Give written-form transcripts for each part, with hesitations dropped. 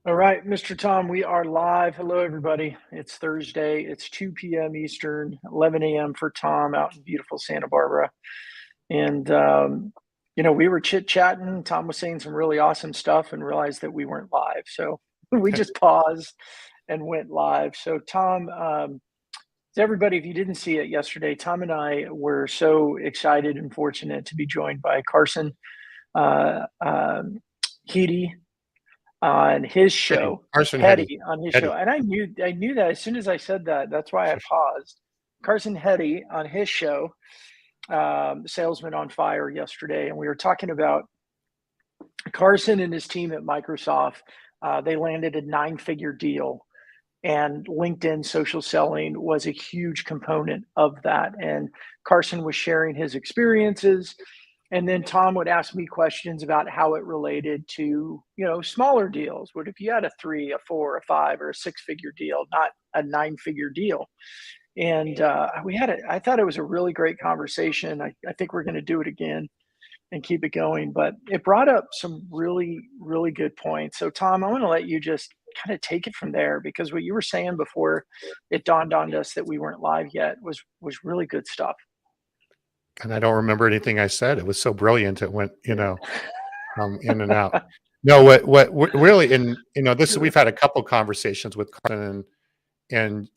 All right, Mr. Tom, we are live. Hello, everybody. It's Thursday. It's 2 p.m. Eastern, 11 a.m. for Tom out in beautiful Santa Barbara. And, we were chit-chatting. Tom was saying some really awesome stuff and realized that we weren't live. So we just paused and went live. So, Tom, to everybody, if you didn't see it yesterday, Tom and I were so excited and fortunate to be joined by Carson Heedy on his show, Carson Hetty on his Hetty. show. And I knew that as soon as I said that. That's why I paused. Carson Hetty on his show, Salesman on Fire, yesterday. And we were talking about Carson and his team at Microsoft. They landed a 9-figure deal, and LinkedIn social selling was a huge component of that. And Carson was sharing his experiences. And then Tom would ask me questions about how it related to, smaller deals. What if you had a 3, a 4, a 5, or a 6-figure deal, not a 9-figure deal? And I thought it was a really great conversation. I think we're going to do it again and keep it going. But it brought up some really, really good points. So Tom, I want to let you just kind of take it from there, because what you were saying before it dawned on us that we weren't live yet was really good stuff. And I don't remember anything I said. It was so brilliant. It went, in and out. No, what really, and we've had a couple conversations with Carson, and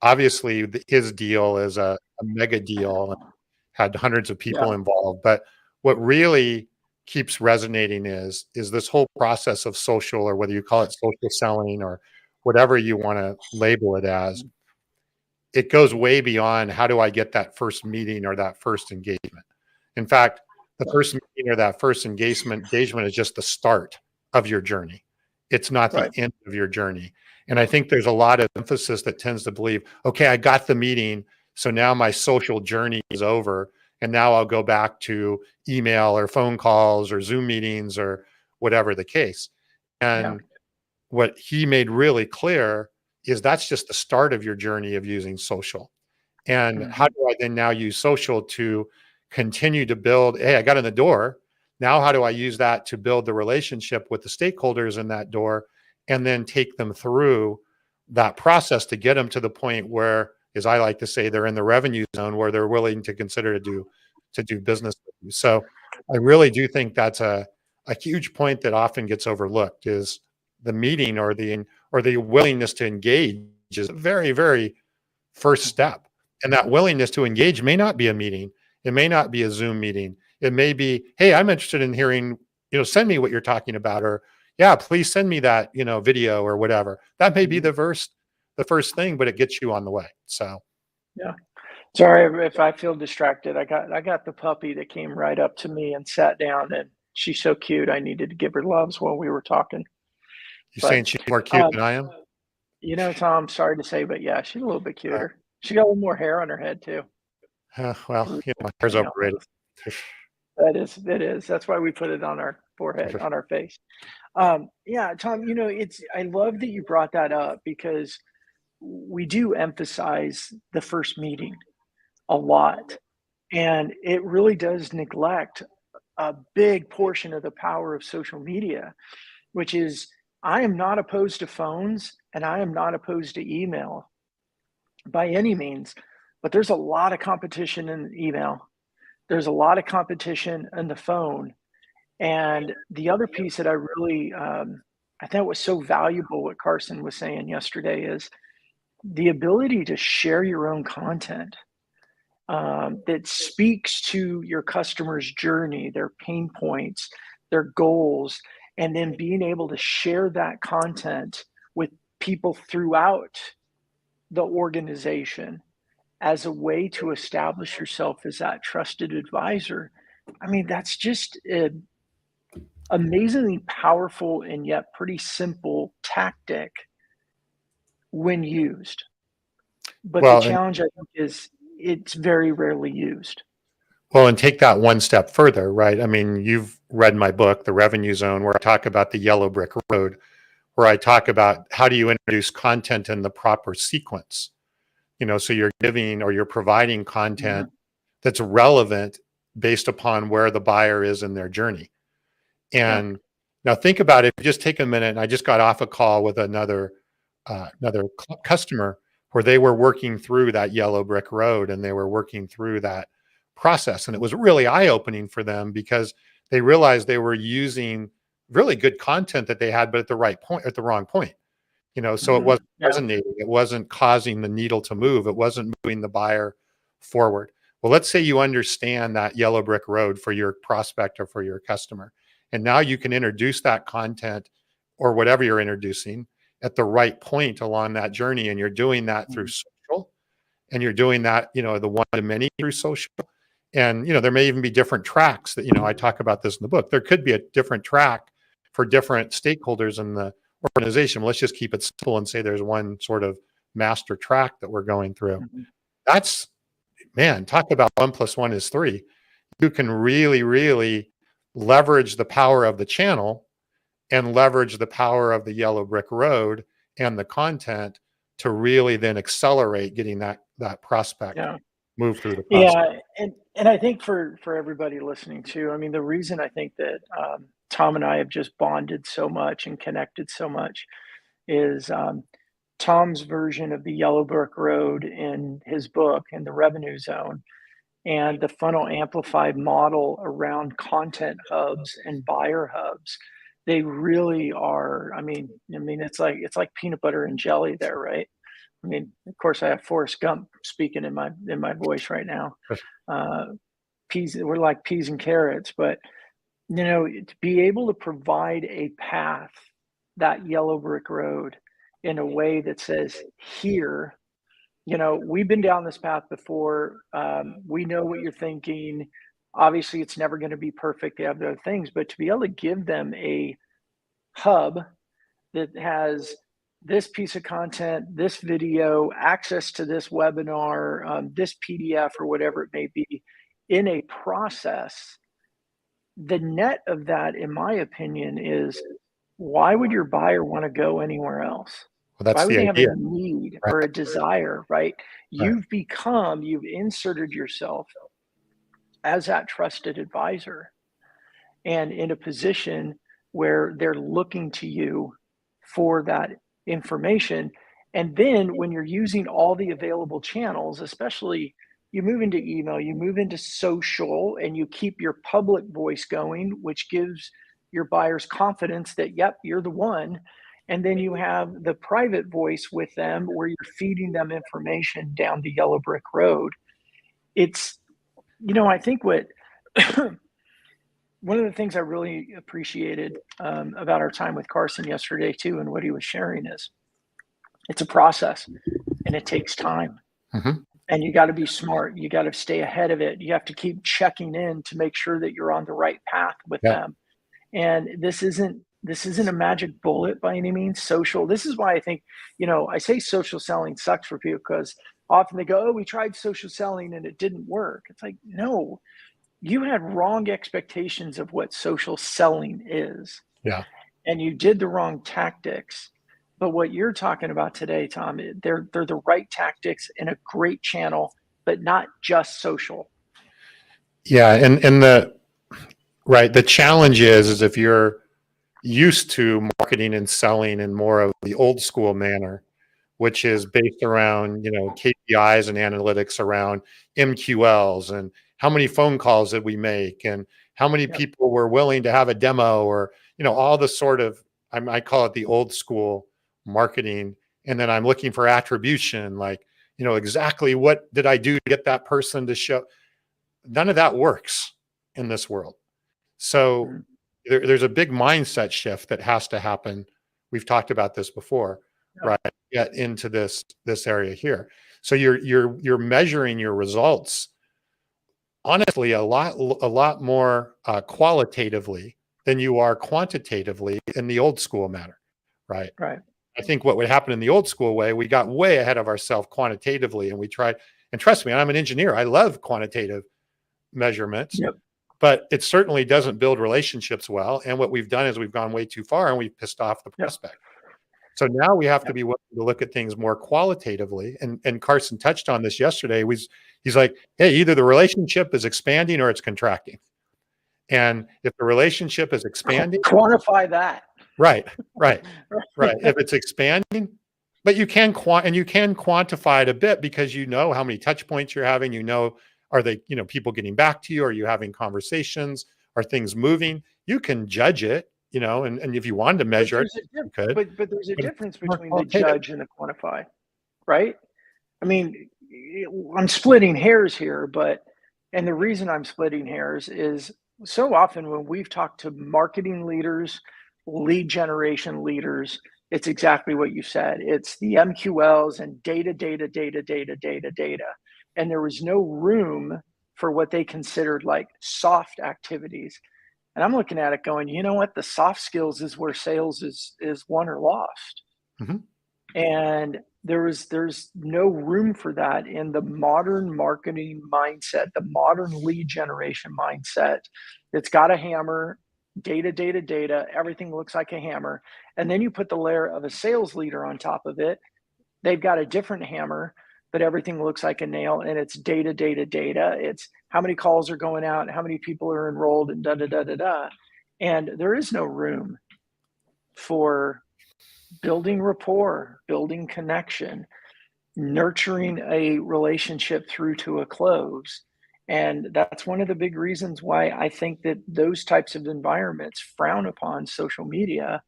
obviously his deal is a mega deal, had hundreds of people involved. But what really keeps resonating is this whole process of social, or whether you call it social selling or whatever you want to label it as. It goes way beyond how do I get that first meeting or that first engagement. In fact, the first meeting or that first engagement is just the start of your journey. It's not the end of your journey. And I think there's a lot of emphasis that tends to believe, okay, I got the meeting, so now my social journey is over, and now I'll go back to email or phone calls or Zoom meetings or whatever the case. And what he made really clear is that's just the start of your journey of using social. And how do I then now use social to continue to build, hey, I got in the door. Now, how do I use that to build the relationship with the stakeholders in that door, and then take them through that process to get them to the point where, as I like to say, they're in the revenue zone where they're willing to consider to do business with you. So I really do think that's a huge point that often gets overlooked, is the meeting or the willingness to engage is a very, very first step. And that willingness to engage may not be a meeting. It may not be a Zoom meeting. It may be, hey, I'm interested in hearing, send me what you're talking about, or yeah, please send me that, video or whatever. That may be the first thing, but it gets you on the way. So, yeah. Sorry if I feel distracted. I got the puppy that came right up to me and sat down, and she's so cute. I needed to give her loves while we were talking. You're saying she's more cute than I am? Tom, sorry to say, but yeah, she's a little bit cuter. She got a little more hair on her head too. Well, hair's overrated. It is. That's why we put it on our forehead, on our face. Tom, I love that you brought that up, because we do emphasize the first meeting a lot, and it really does neglect a big portion of the power of social media, which is, I am not opposed to phones and I am not opposed to email by any means, but there's a lot of competition in email. There's a lot of competition in the phone. And the other piece that I really, I thought was so valuable, what Carson was saying yesterday, is the ability to share your own content that speaks to your customer's journey, their pain points, their goals, and then being able to share that content with people throughout the organization as a way to establish yourself as that trusted advisor. I mean, that's just an amazingly powerful and yet pretty simple tactic when used. But the challenge, I think, is it's very rarely used. Well, and take that one step further, right? I mean, you've read my book, The Revenue Zone, where I talk about the yellow brick road, where I talk about how do you introduce content in the proper sequence. So you're giving or you're providing content that's relevant based upon where the buyer is in their journey. And Now think about it. Just take a minute. And I just got off a call with another customer where they were working through that yellow brick road, and they were working through that process. And it was really eye-opening for them because they realized they were using really good content that they had, but at the right point, at the wrong point. So it wasn't resonating. It wasn't causing the needle to move. It wasn't moving the buyer forward. Well, let's say you understand that yellow brick road for your prospect or for your customer. And now you can introduce that content or whatever you're introducing at the right point along that journey. And you're doing that through social, and you're doing that, the one to many through social. And, there may even be different tracks that, I talk about this in the book. There could be a different track for different stakeholders in the organization. Let's just keep it simple and say there's one sort of master track that we're going through. That's, man, talk about 1 + 1 is 3. You can really, really leverage the power of the channel and leverage the power of the yellow brick road and the content to really then accelerate getting that prospect move through the process. And I think for everybody listening too, I mean, the reason I think that Tom and I have just bonded so much and connected so much is Tom's version of the yellow brick road in his book, in the revenue zone, and the funnel amplified model around content hubs and buyer hubs. They really are. I mean, it's like peanut butter and jelly there, right? I mean, of course, I have Forrest Gump speaking in my voice right now. We're like peas and carrots, but to be able to provide a path, that yellow brick road, in a way that says, here, we've been down this path before. We know what you're thinking. Obviously, it's never going to be perfect. They have other things, but to be able to give them a hub that has this piece of content, this video, access to this webinar, this PDF, or whatever it may be, in a process, the net of that, in my opinion, is why would your buyer want to go anywhere else? Well, that's why would the they idea. have a need or a desire, right? You've inserted yourself as that trusted advisor and in a position where they're looking to you for that information. And then when you're using all the available channels, especially you move into email, you move into social, and you keep your public voice going, which gives your buyers confidence that, yep, you're the one. And then you have the private voice with them where you're feeding them information down the yellow brick road. It's, I think what one of the things I really appreciated about our time with Carson yesterday too, and what he was sharing, is it's a process and it takes time. And you got to be smart. You got to stay ahead of it. You have to keep checking in to make sure that you're on the right path with them. And this isn't a magic bullet by any means. Social. This is why I think, I say social selling sucks for people, because often they go, oh, we tried social selling and it didn't work. It's like, no, you had wrong expectations of what social selling is. Yeah. And you did the wrong tactics. But what you're talking about today, Tom, they're the right tactics in a great channel, but not just social. Yeah. And the challenge is if you're used to marketing and selling in more of the old school manner, which is based around, KPIs and analytics around MQLs and how many phone calls did we make and how many people were willing to have a demo, or, all the sort of, I might call it the old school marketing. And then I'm looking for attribution, like, exactly what did I do to get that person to show? None of that works in this world. So there's a big mindset shift that has to happen. We've talked about this before, right? Get into this area here. So you're measuring your results, honestly, a lot more qualitatively than you are quantitatively in the old school manner, right? Right. I think what would happen in the old school way, we got way ahead of ourselves quantitatively, and we tried. And trust me, I'm an engineer. I love quantitative measurements. But it certainly doesn't build relationships well. And what we've done is we've gone way too far and we've pissed off the prospect. So now we have to be willing to look at things more qualitatively. And Carson touched on this yesterday. He's like, hey, either the relationship is expanding or it's contracting. And if the relationship is expanding, quantify that. right. If it's expanding, but you can quantify it a bit because you know how many touch points you're having. You know, are they, people getting back to you? Are you having conversations? Are things moving? You can judge it, and if you wanted to measure it, you could. But there's a But difference it's more between the qualitative. judge and the quantify, right? I mean, I'm splitting hairs here, and the reason I'm splitting hairs is so often when we've talked to marketing leaders, lead generation leaders, it's exactly what you said. It's the MQLs and data. And there was no room for what they considered like soft activities. And I'm looking at it going, you know what? The soft skills is where sales is won or lost. Mhm. And there's no room for that in the modern marketing mindset, the modern lead generation mindset. It's got a hammer, data, everything looks like a hammer. And then you put the layer of a sales leader on top of it. They've got a different hammer, but everything looks like a nail, and it's data. It's how many calls are going out, how many people are enrolled, and da. And there is no room for building rapport, building connection, nurturing a relationship through to a close. And that's one of the big reasons why I think that those types of environments frown upon social media,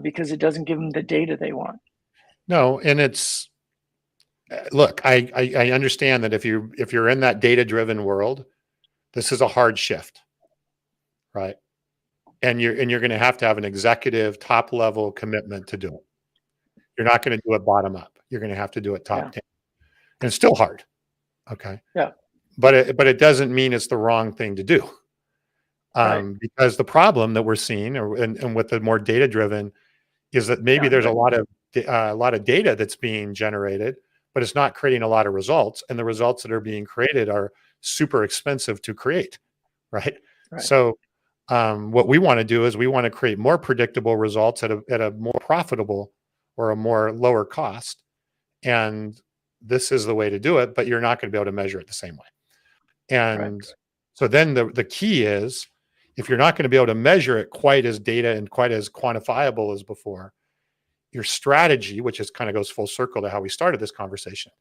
because it doesn't give them the data they want. No, and it's look, I understand that if you're in that data-driven world, this is a hard shift, right? And you're going to have an executive top level commitment to do it. You're not going to do it bottom up. You're going to have to do it top down. And it's still hard. Okay. Yeah. But it doesn't mean it's the wrong thing to do. Because the problem that we're seeing, and with the more data driven, is that maybe there's a lot of data that's being generated, but it's not creating a lot of results, and the results that are being created are super expensive to create, right? So what we want to do is we want to create more predictable results at a more profitable or a more lower cost, and this is the way to do it, but you're not going to be able to measure it the same way. And so then the key is, if you're not going to be able to measure it quite as data and quite as quantifiable as before, your strategy, which is kind of goes full circle to how we started this conversation,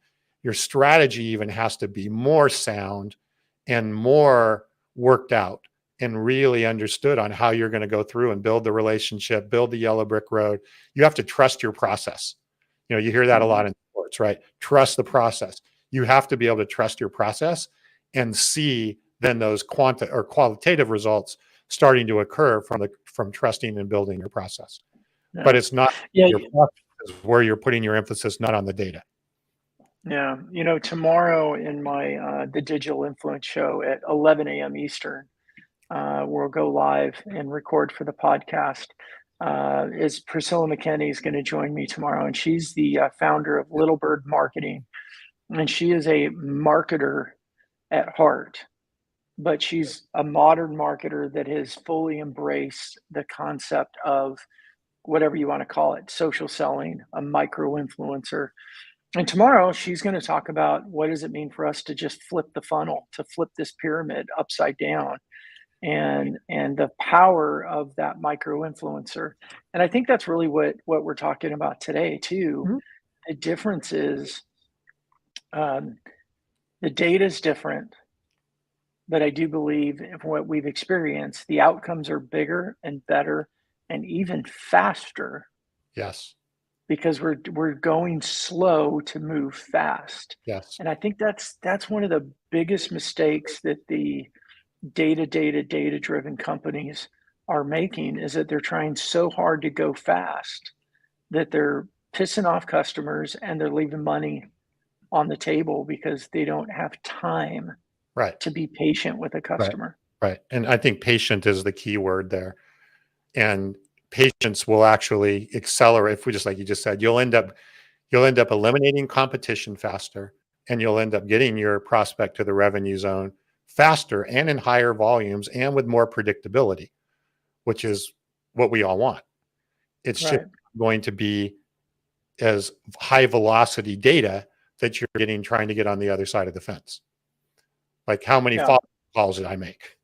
your strategy even has to be more sound and more worked out and really understood on how you're going to go through and build the relationship, build the yellow brick road. You have to trust your process. You hear that a lot in sports, right? Trust the process. You have to be able to trust your process and see then those qualitative results starting to occur from trusting and building your process. But it's not your process where you're putting your emphasis, not on the data. Yeah. Tomorrow in my the Digital Influence show at 11 a.m. Eastern, we'll go live and record for the podcast. Is Priscilla McKenney is going to join me tomorrow, and she's the founder of Little Bird Marketing, and she is a marketer at heart, but she's a modern marketer that has fully embraced the concept of whatever you want to call it, social selling, a micro influencer. And tomorrow she's going to talk about what does it mean for us to just flip the funnel, to flip this pyramid upside down, and the power of that micro influencer. And I think that's really what we're talking about today too. Mm-hmm. The difference is the data is different, but I do believe in what we've experienced, the outcomes are bigger and better and even faster. Yes. Because we're going slow to move fast. Yes. And I think that's one of the biggest mistakes that the data-driven companies are making, is that they're trying so hard to go fast that they're pissing off customers and they're leaving money on the table because they don't have time to be patient with a customer. Right. And I think patient is the key word there. And patience will actually accelerate. If we just, like you just said, you'll end up eliminating competition faster, and you'll end up getting your prospect to the revenue zone faster and in higher volumes and with more predictability, which is what we all want. It's just going to be as high velocity data that you're trying to get on the other side of the fence. Like, how many follow calls did I make?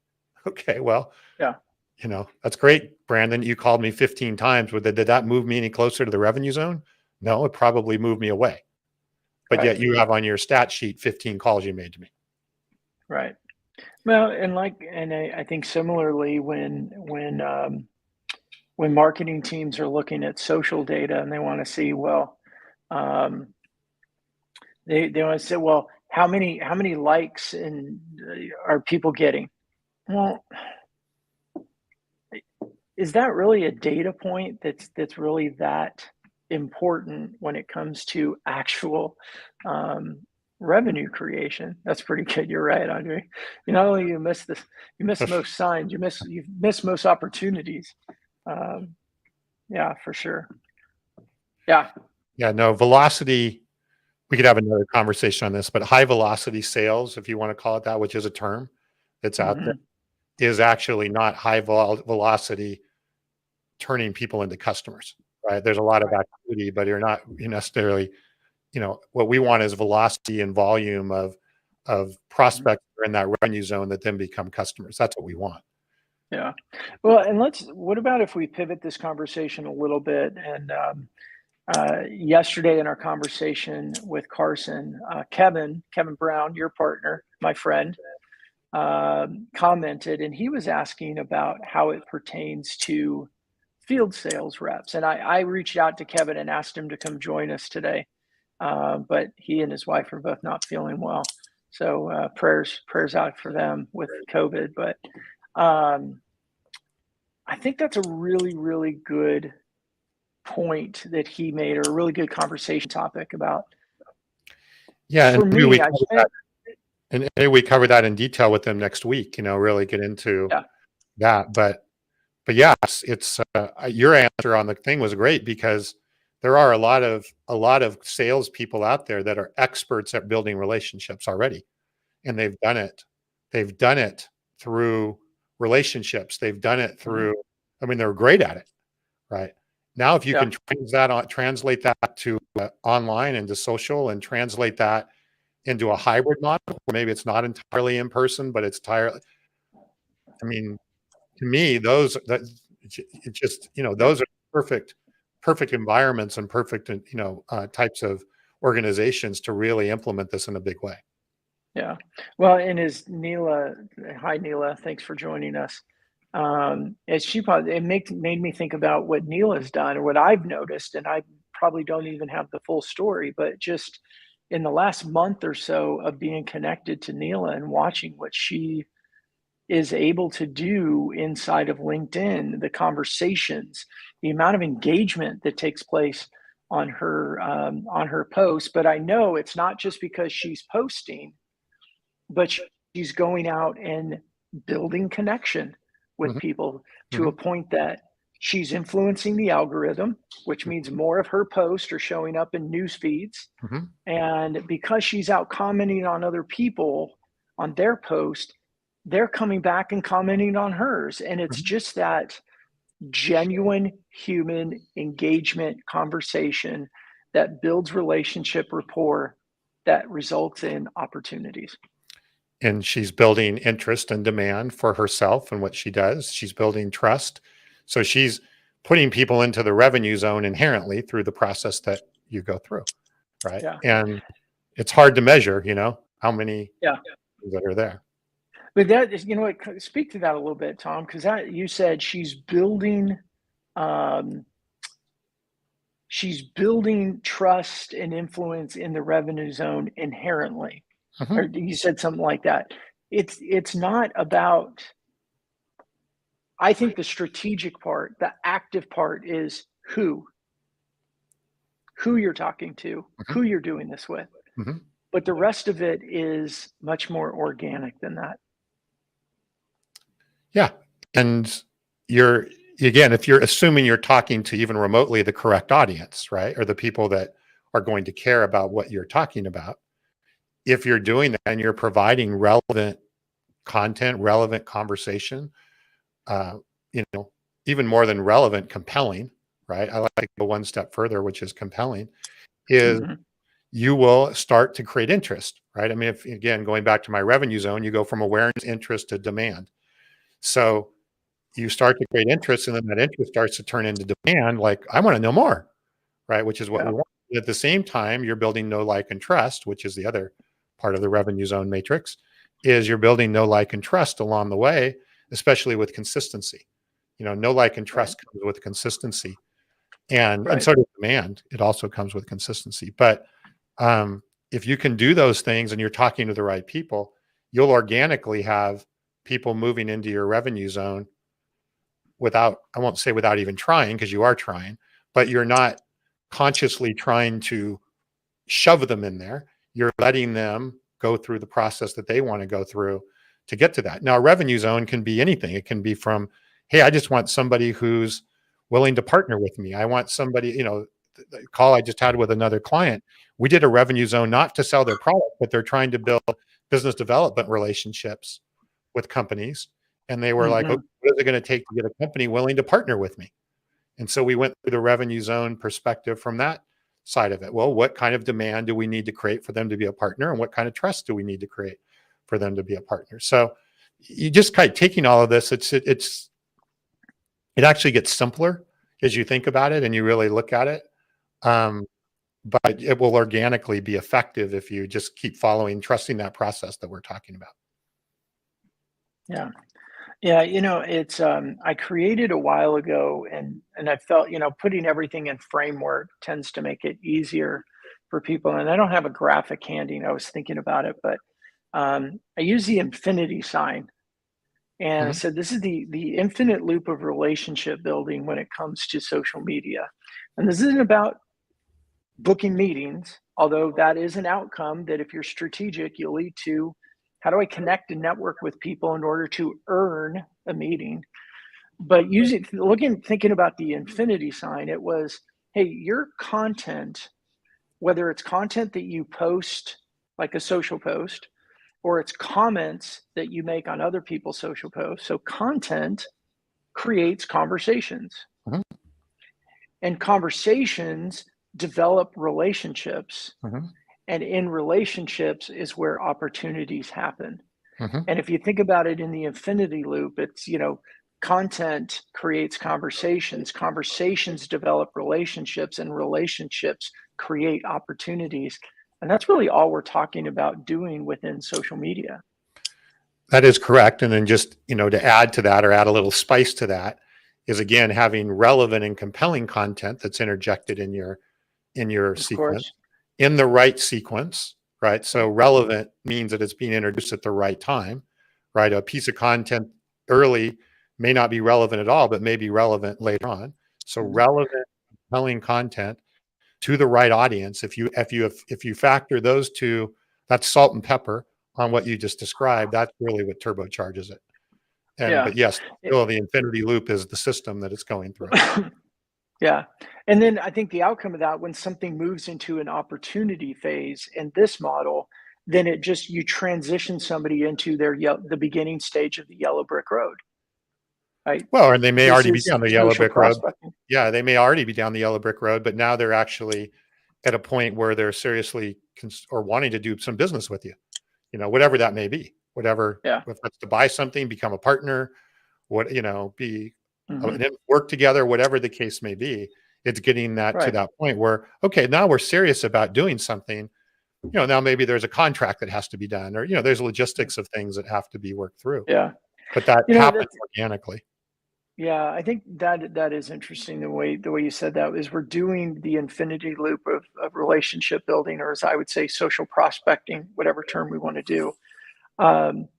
Okay, well, Yeah. that's great, Brandon. You called me 15 times. Did that move me any closer to the revenue zone? No, it probably moved me away. But Right. yet you have on your stat sheet 15 calls you made to me. Right. Well, and I think similarly when marketing teams are looking at social data and they want to see, well, um, they want to say, well, how many likes and are people getting? Well, is that really a data point that's really that important when it comes to actual um, revenue creation? That's pretty good. You're right, Andre. Not only you miss most signs, you miss most opportunities. Um, yeah, for sure. Yeah. Yeah, no, velocity, we could have another conversation on this, but high velocity sales, if you want to call it that, which is a term that's out there, Hmm. is actually not high velocity turning people into customers, right? There's a lot of Right. activity, but you necessarily, what we want is velocity and volume of Mhm. prospects that are in that revenue zone that then become customers. That's what we want. Yeah. Well, and what about if we pivot this conversation a little bit and yesterday in our conversation with Carson, Kevin Brown, your partner, my friend, commented, and he was asking about how it pertains to field sales reps. And I reached out to Kevin and asked him to come join us today, but he and his wife are both not feeling well. So prayers out for them with COVID. But um, I think that's a really, really good point that he made, or a really good conversation topic about. Yeah, and For me, I spent maybe we cover that in detail with them next week. Really get into yeah. that. But yeah, it's your answer on the thing was great because there are a lot of salespeople out there that are experts at building relationships already, and they've done it. They've done it through relationships. They've done it Mhm. through. I mean, they're great at it, right? Now, if you Yeah. can translate that to online and to social, and translate that into a hybrid model, where maybe it's not entirely in person, but it's entirely. I mean, to me, it just Yeah. those are perfect environments and perfect types of organizations to really implement this in a big way. Yeah. Well, and as Neela, hi Neela, thanks for joining us. As it made me think about what Neela's done or what I've noticed, and I probably don't even have the full story, but just in the last month or so of being connected to Neela and watching what she is able to do inside of LinkedIn, the conversations, the amount of engagement that takes place on her posts. But I know it's not just because she's posting, but she's going out and building connection with Mhm, people to a mhm, point that she's influencing the algorithm, which means more of her posts are showing up in news feeds. mhm, And because she's out commenting on other people on their post, they're coming back and commenting on hers. And it's mhm. just that genuine human engagement conversation that builds relationship rapport that results in opportunities. And she's building interest and demand for herself and what she does. She's building trust. So she's putting people into the revenue zone inherently through the process that you go through, right? Yeah. And it's hard to measure, how many Yeah. that are there. But that is, speak to that a little bit, Tom, because that you said um, she's building trust and influence in the revenue zone inherently, or Mhm, you said something like that. It's not about. I think the strategic part, the active part, is who you're talking to, mhm, who you're doing this with. mhm. But the rest of it is much more organic than that. Yeah. And you're, again, if you're assuming you're talking to even remotely the correct audience, right? Or the people that are going to care about what you're talking about. If you're doing that and you're providing relevant content, relevant conversation, uh, you know, even more than relevant, compelling, right? I like to go one step further, which is compelling, is Mhm. you will start to create interest, right? I mean, if again, going back to my revenue zone, you go from awareness, interest to demand. So you start to create interest, and then that interest starts to turn into demand. Like, I want to know more, right? Which is what Yeah. we want. At the same time, you're building know, like, and trust, which is the other part of the revenue zone matrix, is you're building know, like, and trust along the way, especially with consistency. Know, like, and Right. trust comes with consistency, and Right. so does demand. It also comes with consistency. But if you can do those things and you're talking to the right people, you'll organically have people moving into your revenue zone without, I won't say without even trying, because you are trying, but you're not consciously trying to shove them in there. You're letting them go through the process that they want to go through to get to that. Now, a revenue zone can be anything. It can be from, hey, I just want somebody who's willing to partner with me. I want somebody, the call I just had with another client, we did a revenue zone not to sell their product, but they're trying to build business development relationships with companies. And they were like, Mm-hmm. okay, what is it going to take to get a company willing to partner with me? And so we went through the revenue zone perspective from that side of it. Well, what kind of demand do we need to create for them to be a partner? And what kind of trust do we need to create for them to be a partner? So you just kind of taking all of this, it actually gets simpler as you think about it and you really look at it. Um, but it will organically be effective if you just keep following, trusting that process that we're talking about. Yeah. Yeah, it's I created a while ago, and I felt, putting everything in framework tends to make it easier for people. And I don't have a graphic handy, and I was thinking about it, but I use the infinity sign. And I Mhm. said, this is the infinite loop of relationship building when it comes to social media. And this isn't about booking meetings, although that is an outcome that if you're strategic, you'll lead to how do I connect and network with people in order to earn a meeting. But thinking about the infinity sign, it was, hey, your content, whether it's content that you post, like a social post, or it's comments that you make on other people's social posts. So content creates conversations, Mhm. and conversations develop relationships. Mhm. And in relationships is where opportunities happen. Mhm. And if you think about it in the infinity loop, it's, content creates conversations, conversations develop relationships, and relationships create opportunities. And that's really all we're talking about doing within social media. That is correct. And then just, to add to that or add a little spice to that is again having relevant and compelling content that's interjected in your Of sequence course. in the right sequence, right? So relevant means that it's being introduced at the right time, right? A piece of content early may not be relevant at all, but may be relevant later on. So Mhm. relevant, compelling content to the right audience. If you factor those two, that's salt and pepper on what you just described. That's really what turbocharges it. Yeah. But yes, It- still the infinity loop is the system that it's going through. yeah. And then I think the outcome of that, when something moves into an opportunity phase in this model, then you transition somebody into the beginning stage of the yellow brick road, right? Well, and they may This already be is down the yellow social brick road. prospecting. Yeah, they may already be down the yellow brick road, but now they're actually at a point where they're seriously or wanting to do some business with you. Whatever that may be, whatever, Yeah. if that's to buy something, become a partner, be Hmm. work together, whatever the case may be. It's getting that to Right. that point where, okay, now we're serious about doing something. Now maybe there's a contract that has to be done, or there's logistics of things that have to be worked through. Yeah. But that happens That's organically. Yeah, I think that is interesting, the way you said that is we're doing the infinity loop of relationship building, or as I would say, social prospecting, whatever term we want to do. Um,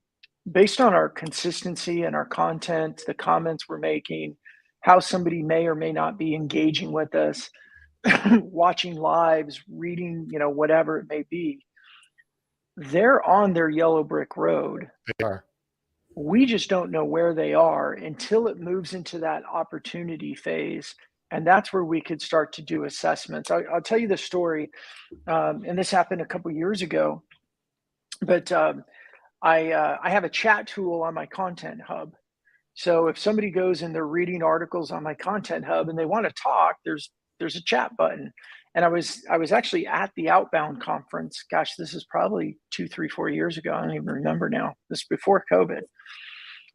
Based on our consistency and our content, the comments we're making, how somebody may or may not be engaging with us, watching lives, reading, whatever it may be, they're on their yellow brick road. They are. We just don't know where they are until it moves into that opportunity phase. And that's where we could start to do assessments. I'll tell you the story, and this happened a couple years ago. But I have a chat tool on my Content Hub. So if somebody goes and they're reading articles on my Content Hub and they want to talk, there's a chat button. And I was actually at the Outbound conference. Gosh, this is probably 2, 3, 4 years ago. I don't even remember now. This is before COVID.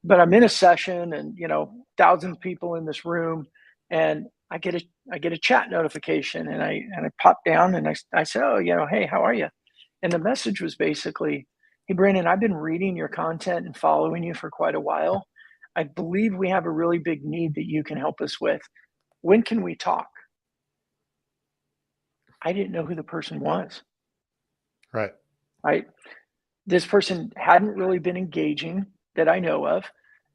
but I'm in a session and, thousands of people in this room, and I get a chat notification, and I pop down and I say, "Oh, hey, how are you?" And the message was basically, "Hey, Brandon, I've been reading your content and following you for quite a while. I believe we have a really big need that you can help us with. When can we talk?" I didn't know who the person was. Right. Right? This person hadn't really been engaging that I know of.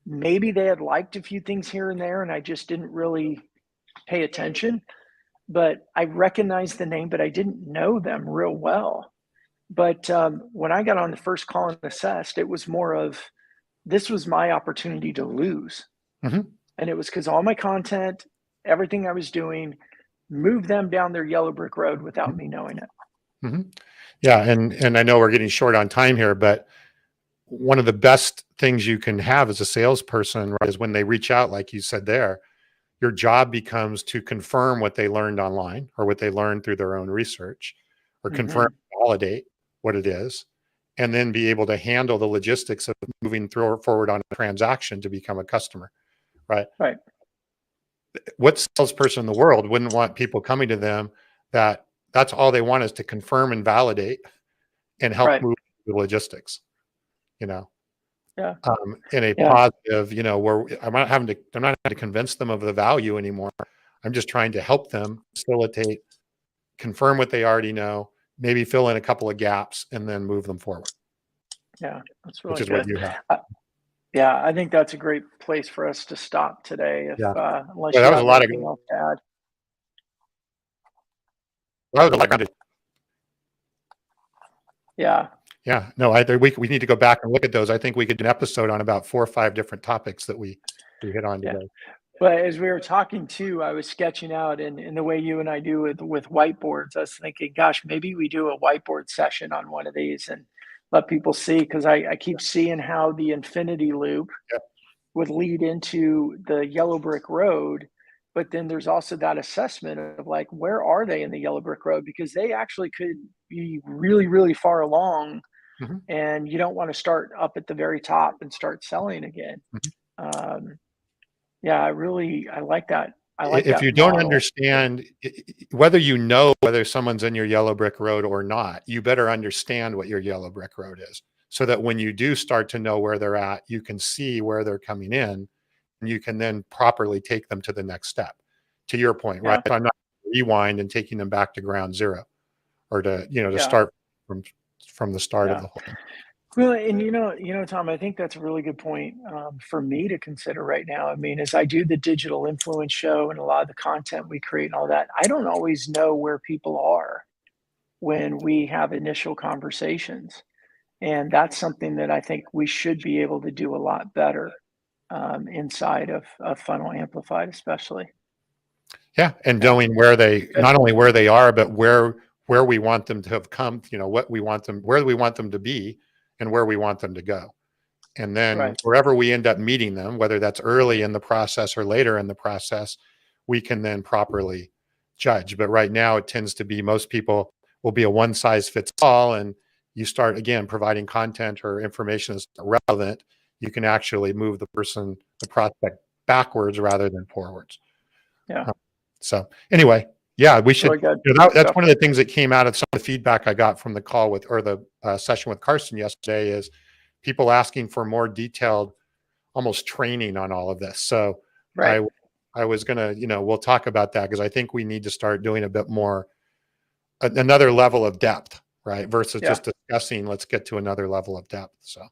Maybe they had liked a few things here and there, and I just didn't really pay attention. But I recognized the name, but I didn't know them real well. But when I got on the first call and assessed, it was more of this was my opportunity to lose. Hmm. And it was because all my content, everything I was doing, moved them down their yellow brick road without me knowing it. Hmm. Yeah, and I know we're getting short on time here, but one of the best things you can have as a salesperson, right, is when they reach out, like you said there, your job becomes to confirm what they learned online or what they learned through their own research, or confirm, Hmm. validate what it is, and then be able to handle the logistics of moving through forward on a transaction to become a customer, right? Right. What salesperson in the world wouldn't want people coming to them that's all they want is to confirm and validate and help Right. move the logistics, you know, Yeah. in a Yeah. positive, where I'm not having to convince them of the value anymore. I'm just trying to help them facilitate, confirm what they already know, maybe fill in a couple of gaps and then move them forward, Yeah. That's which really is what good. you have. Uh, yeah. I think that's a great place for us to stop today, if Yeah. Yeah. unless you That was a have lot of, anything else to add. Yeah. yeah. No, I think we need to go back and look at those. I think we could do an episode on about 4 or 5 different topics that we hit on Yeah. today. But as we were talking too, I was sketching out in the way you and I do with whiteboards. I was thinking, gosh, maybe we do a whiteboard session on one of these and let people see, because I keep seeing how the infinity loop Yeah. would lead into the yellow brick road. But then there's also that assessment of like, where are they in the yellow brick road? Because they actually could be really, really far along, Mhm. and you don't want to start up at the very top and start selling again. Mhm. Um, yeah, I like that. I like If that you don't model. understand, whether you know whether someone's in your yellow brick road or not, you better understand what your yellow brick road is, so that when you do start to know where they're at, you can see where they're coming in, and you can then properly take them to the next step. To your point, right? Yeah, I'm not rewind and taking them back to ground zero, or to yeah, start from the start of yeah. the whole thing. Well, and Tom, I think that's a really good point, for me to consider right now. I mean, as I do the digital influence show and a lot of the content we create and all that, I don't always know where people are when we have initial conversations, and that's something that I think we should be able to do a lot better, inside of Funnel Amplified, especially. Yeah, and Yeah, knowing where they, good. not only where they are, but where we want them to have come, what we want them, where we want them to be, and where we want them to go. And then Right. wherever we end up meeting them, whether that's early in the process or later in the process, we can then properly judge. But right now, it tends to be most people will be a one size fits all. And you start again providing content or information that's relevant, you can actually move the prospect backwards rather than forwards. Yeah. So anyway, yeah, we should. Really good. That, Good that's stuff. one of the things that came out of some of the feedback I got from the call with, or the session with Carson yesterday, is people asking for more detailed, almost training on all of this. So Right. I, I was gonna, we'll talk about that, because I think we need to start doing a bit more, another level of depth, right? Versus Yeah. just discussing. Let's get to another level of depth. So,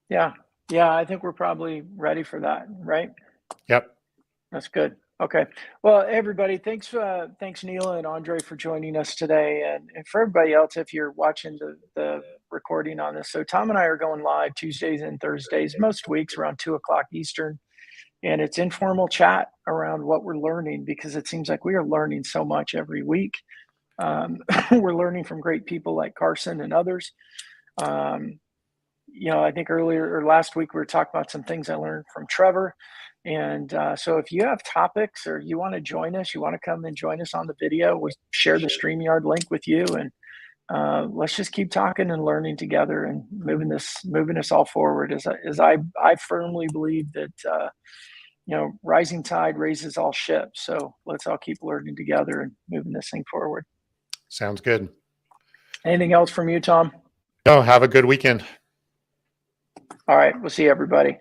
Yeah. Yeah. I think we're probably ready for that. Right. yep. That's good. Okay. Well, everybody, thanks Neela and Andre for joining us today, and for everybody else, if you're watching the recording on this. So Tom and I are going live Tuesdays and Thursdays, most weeks around 2 o'clock Eastern, and it's informal chat around what we're learning, because it seems like we are learning so much every week. Um, we're learning from great people like Carson and others. Um, I think earlier or last week we were talking about some things I learned from Trevor. And so if you have topics or you want to join us, you want to come and join us on the video, we share the StreamYard link with you, and let's just keep talking and learning together and moving this all forward. As I firmly believe that rising tide raises all ships. So let's all keep learning together and moving this thing forward. Sounds good. Anything else from you, Tom? No, have a good weekend. All right, we'll see everybody.